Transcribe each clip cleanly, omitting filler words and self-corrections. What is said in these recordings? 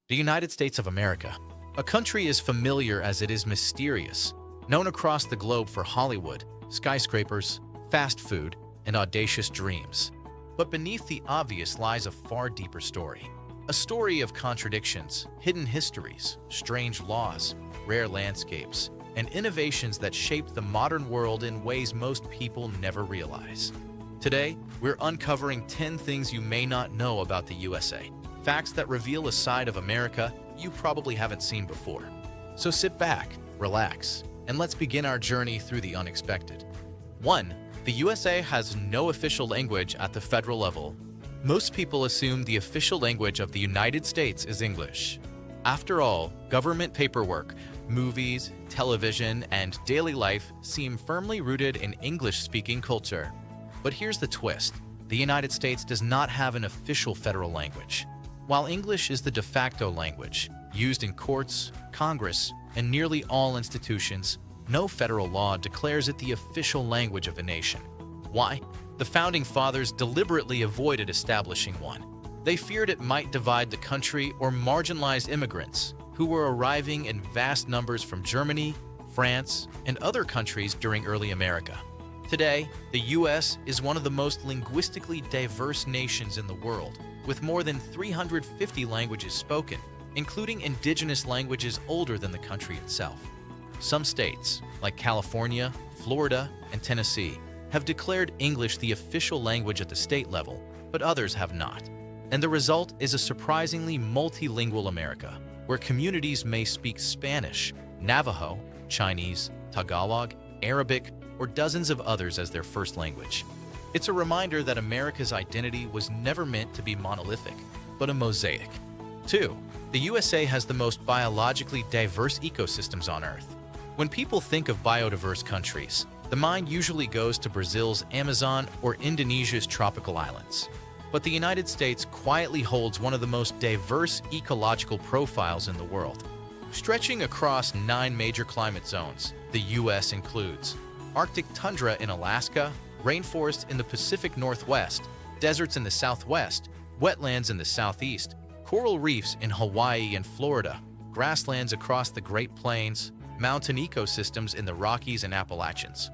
The United States of America. A country as familiar as it is mysterious, known across the globe for Hollywood, skyscrapers, fast food, and audacious dreams. But beneath the obvious lies a far deeper story. A story of contradictions, hidden histories, strange laws, rare landscapes, and innovations that shaped the modern world in ways most people never realize. Today, we're uncovering 10 things you may not know about the USA. Facts that reveal a side of America you probably haven't seen before. So sit back, relax, and let's begin our journey through the unexpected. 1. The USA has no official language at the federal level. Most people assume the official language of the United States is English. After all, government paperwork, movies, television, and daily life seem firmly rooted in English-speaking culture. But here's the twist. The United States does not have an official federal language. While English is the de facto language, used in courts, Congress, and nearly all institutions, no federal law declares it the official language of a nation. Why? The Founding Fathers deliberately avoided establishing one. They feared it might divide the country or marginalize immigrants who were arriving in vast numbers from Germany, France, and other countries during early America. Today, the U.S. is one of the most linguistically diverse nations in the world, with more than 350 languages spoken, including indigenous languages older than the country itself. Some states, like California, Florida, and Tennessee, have declared English the official language at the state level, but others have not. And the result is a surprisingly multilingual America, where communities may speak Spanish, Navajo, Chinese, Tagalog, Arabic, or dozens of others as their first language. It's a reminder that America's identity was never meant to be monolithic, but a mosaic. 2. The USA has the most biologically diverse ecosystems on Earth. When people think of biodiverse countries, the mind usually goes to Brazil's Amazon or Indonesia's tropical islands. But the United States quietly holds one of the most diverse ecological profiles in the world. Stretching across 9 major climate zones, the U.S. includes Arctic tundra in Alaska, rainforests in the Pacific Northwest, deserts in the Southwest, wetlands in the Southeast, coral reefs in Hawaii and Florida, grasslands across the Great Plains, mountain ecosystems in the Rockies and Appalachians.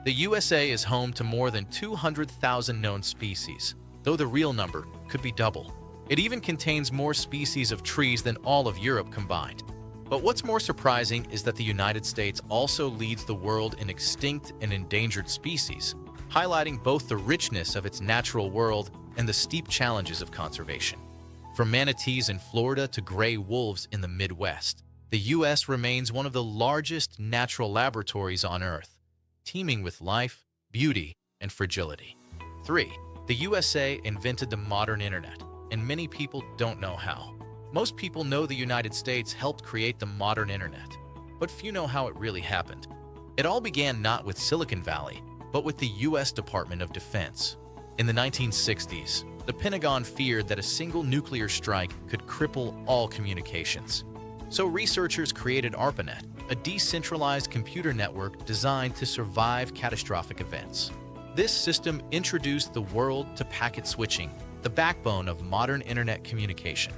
The USA is home to more than 200,000 known species, though the real number could be double. It even contains more species of trees than all of Europe combined. But what's more surprising is that the United States also leads the world in extinct and endangered species, highlighting both the richness of its natural world and the steep challenges of conservation. From manatees in Florida to gray wolves in the Midwest, the U.S. remains one of the largest natural laboratories on Earth, teeming with life, beauty, and fragility. 3. The USA invented the modern internet, and many people don't know how. Most people know the United States helped create the modern internet, but few know how it really happened. It all began not with Silicon Valley, but with the U.S. Department of Defense. In the 1960s, the Pentagon feared that a single nuclear strike could cripple all communications. So researchers created ARPANET, a decentralized computer network designed to survive catastrophic events. This system introduced the world to packet switching, the backbone of modern internet communication.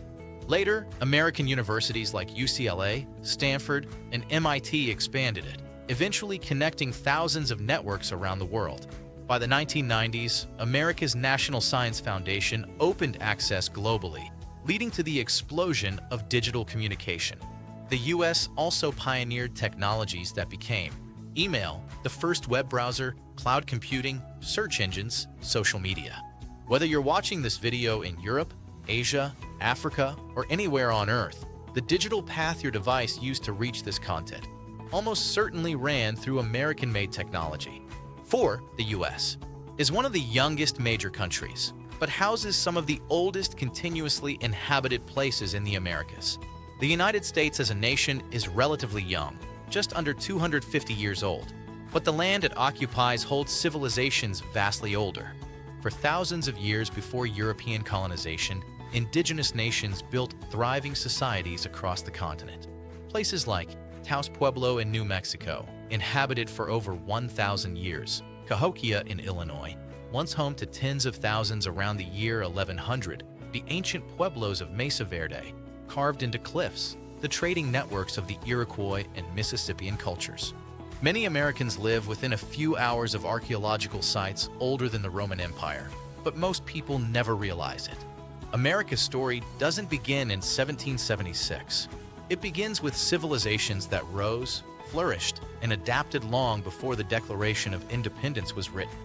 Later, American universities like UCLA, Stanford, and MIT expanded it, eventually connecting thousands of networks around the world. By the 1990s, America's National Science Foundation opened access globally, leading to the explosion of digital communication. The U.S. also pioneered technologies that became email, the first web browser, cloud computing, search engines, social media. Whether you're watching this video in Europe, Asia, Africa, or anywhere on Earth, the digital path your device used to reach this content almost certainly ran through American-made technology. 4. The U.S. is one of the youngest major countries, but houses some of the oldest continuously inhabited places in the Americas. The United States as a nation is relatively young, just under 250 years old, but the land it occupies holds civilizations vastly older. For thousands of years before European colonization, indigenous nations built thriving societies across the continent. Places like Taos Pueblo in New Mexico, inhabited for over 1,000 years, Cahokia in Illinois, once home to tens of thousands around the year 1100, the ancient pueblos of Mesa Verde, carved into cliffs, the trading networks of the Iroquois and Mississippian cultures. Many Americans live within a few hours of archaeological sites older than the Roman Empire, but most people never realize it. America's story doesn't begin in 1776. It begins with civilizations that rose, flourished, and adapted long before the Declaration of Independence was written.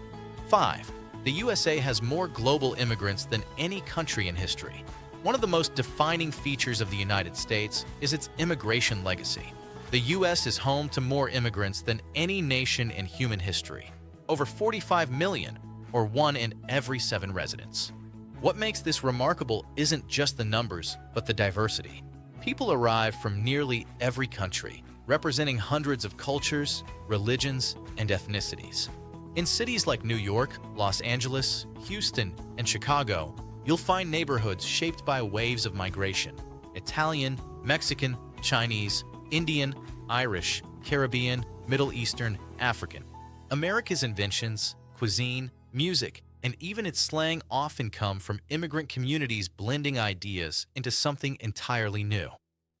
5. The USA has more global immigrants than any country in history. One of the most defining features of the United States is its immigration legacy. The U.S. is home to more immigrants than any nation in human history, over 45 million, or 1 in every 7 residents. What makes this remarkable isn't just the numbers, but the diversity. People arrive from nearly every country, representing hundreds of cultures, religions, and ethnicities. In cities like New York, Los Angeles, Houston, and Chicago, you'll find neighborhoods shaped by waves of migration: Italian, Mexican, Chinese, Indian, Irish, Caribbean, Middle Eastern, African. America's inventions, cuisine, music, and even its slang often come from immigrant communities blending ideas into something entirely new.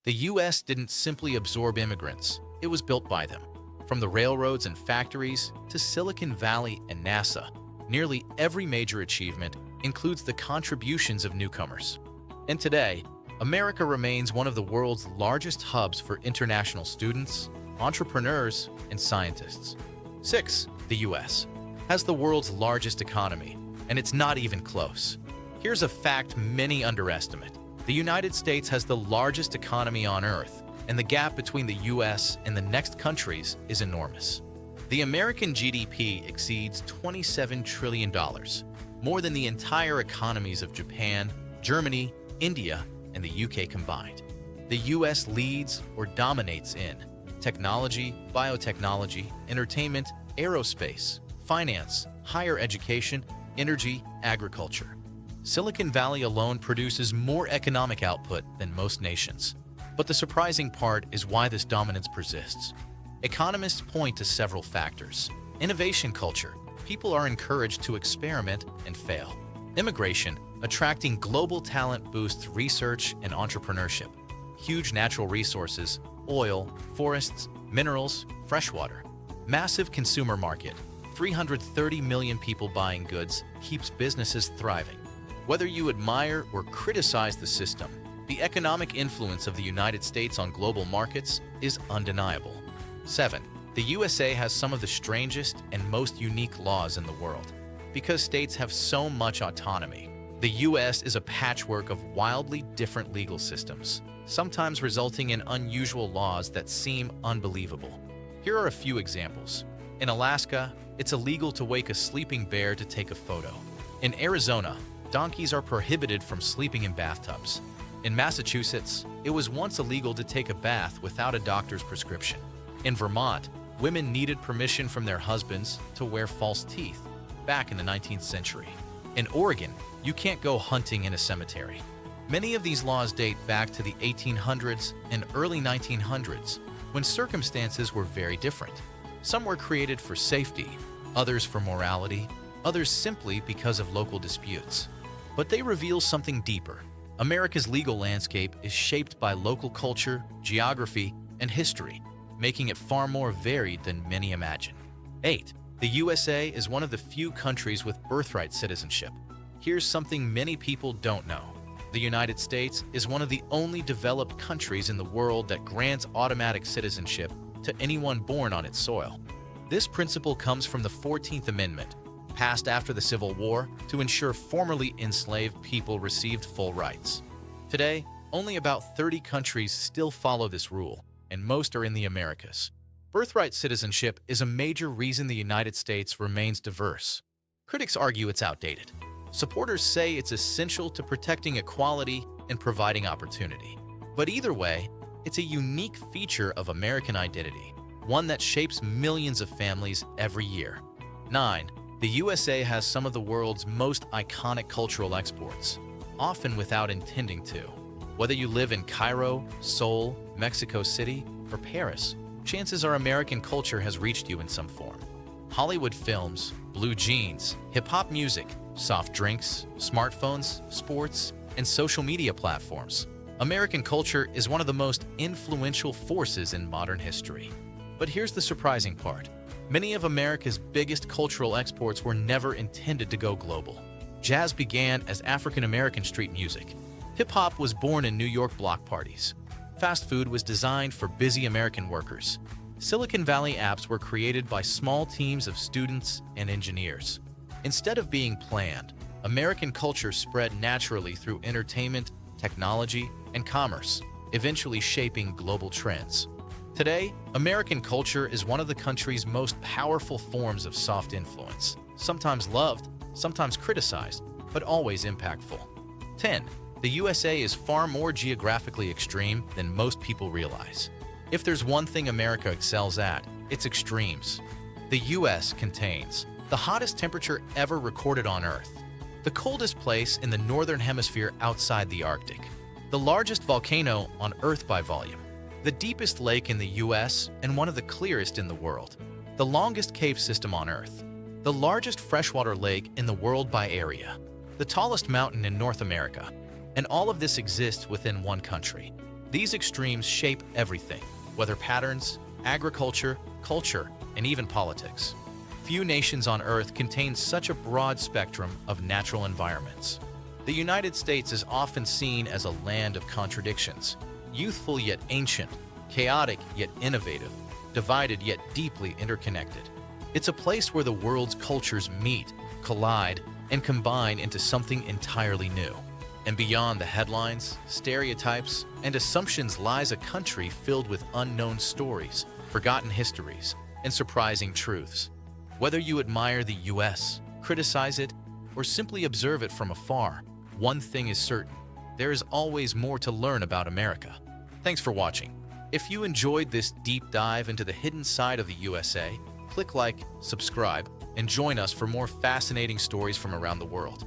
The U.S. didn't simply absorb immigrants, it was built by them. From the railroads and factories to Silicon Valley and NASA, nearly every major achievement includes the contributions of newcomers. And today, America remains one of the world's largest hubs for international students, entrepreneurs, and scientists. 6. The U.S. has the world's largest economy, and it's not even close. Here's a fact many underestimate. The United States has the largest economy on Earth, and the gap between the U.S. and the next countries is enormous. The American GDP exceeds $27 trillion, more than the entire economies of Japan, Germany, India, and the UK combined. The U.S. leads or dominates in technology, biotechnology, entertainment, aerospace, finance, higher education, energy, agriculture. Silicon Valley alone produces more economic output than most nations. But the surprising part is why this dominance persists. Economists point to several factors. Innovation culture. People are encouraged to experiment and fail. Immigration. Attracting global talent boosts research and entrepreneurship. Huge natural resources. Oil, forests, minerals, freshwater. Massive consumer market. 330 million people buying goods keeps businesses thriving. Whether you admire or criticize the system, the economic influence of the United States on global markets is undeniable. 7. The USA has some of the strangest and most unique laws in the world. Because states have so much autonomy, the U.S. is a patchwork of wildly different legal systems, sometimes resulting in unusual laws that seem unbelievable. Here are a few examples. In Alaska, it's illegal to wake a sleeping bear to take a photo. In Arizona, donkeys are prohibited from sleeping in bathtubs. In Massachusetts, it was once illegal to take a bath without a doctor's prescription. In Vermont, women needed permission from their husbands to wear false teeth back in the 19th century. In Oregon, you can't go hunting in a cemetery. Many of these laws date back to the 1800s and early 1900s, when circumstances were very different. Some were created for safety, others for morality, others simply because of local disputes. But they reveal something deeper. America's legal landscape is shaped by local culture, geography, and history, making it far more varied than many imagine. 8. The USA is one of the few countries with birthright citizenship. Here's something many people don't know. The United States is one of the only developed countries in the world that grants automatic citizenship to anyone born on its soil. This principle comes from the 14th Amendment, passed after the Civil War to ensure formerly enslaved people received full rights. Today, only about 30 countries still follow this rule, and most are in the Americas. Birthright citizenship is a major reason the United States remains diverse. Critics argue it's outdated. Supporters say it's essential to protecting equality and providing opportunity. But either way, it's a unique feature of American identity, one that shapes millions of families every year. 9. The USA has some of the world's most iconic cultural exports, often without intending to. Whether you live in Cairo, Seoul, Mexico City, or Paris, chances are American culture has reached you in some form. Hollywood films, blue jeans, hip-hop music, soft drinks, smartphones, sports, and social media platforms. American culture is one of the most influential forces in modern history. But here's the surprising part. Many of America's biggest cultural exports were never intended to go global. Jazz began as African-American street music. Hip-hop was born in New York block parties. Fast food was designed for busy American workers. Silicon Valley apps were created by small teams of students and engineers. Instead of being planned, American culture spread naturally through entertainment, technology, and commerce, eventually shaping global trends. Today, American culture is one of the country's most powerful forms of soft influence, sometimes loved, sometimes criticized, but always impactful. 10. The USA is far more geographically extreme than most people realize. If there's one thing America excels at, it's extremes. The US contains the hottest temperature ever recorded on Earth, the coldest place in the northern hemisphere outside the Arctic, the largest volcano on Earth by volume, the deepest lake in the US and one of the clearest in the world, the longest cave system on Earth, the largest freshwater lake in the world by area, the tallest mountain in North America, and all of this exists within one country. These extremes shape everything, weather patterns, agriculture, culture, and even politics. Few nations on Earth contain such a broad spectrum of natural environments. The United States is often seen as a land of contradictions, youthful yet ancient, chaotic yet innovative, divided yet deeply interconnected. It's a place where the world's cultures meet, collide, and combine into something entirely new. And beyond the headlines, stereotypes, and assumptions lies a country filled with unknown stories, forgotten histories, and surprising truths. Whether you admire the US, criticize it, or simply observe it from afar, one thing is certain: there is always more to learn about America. Thanks for watching. If you enjoyed this deep dive into the hidden side of the USA, click like, subscribe, and join us for more fascinating stories from around the world.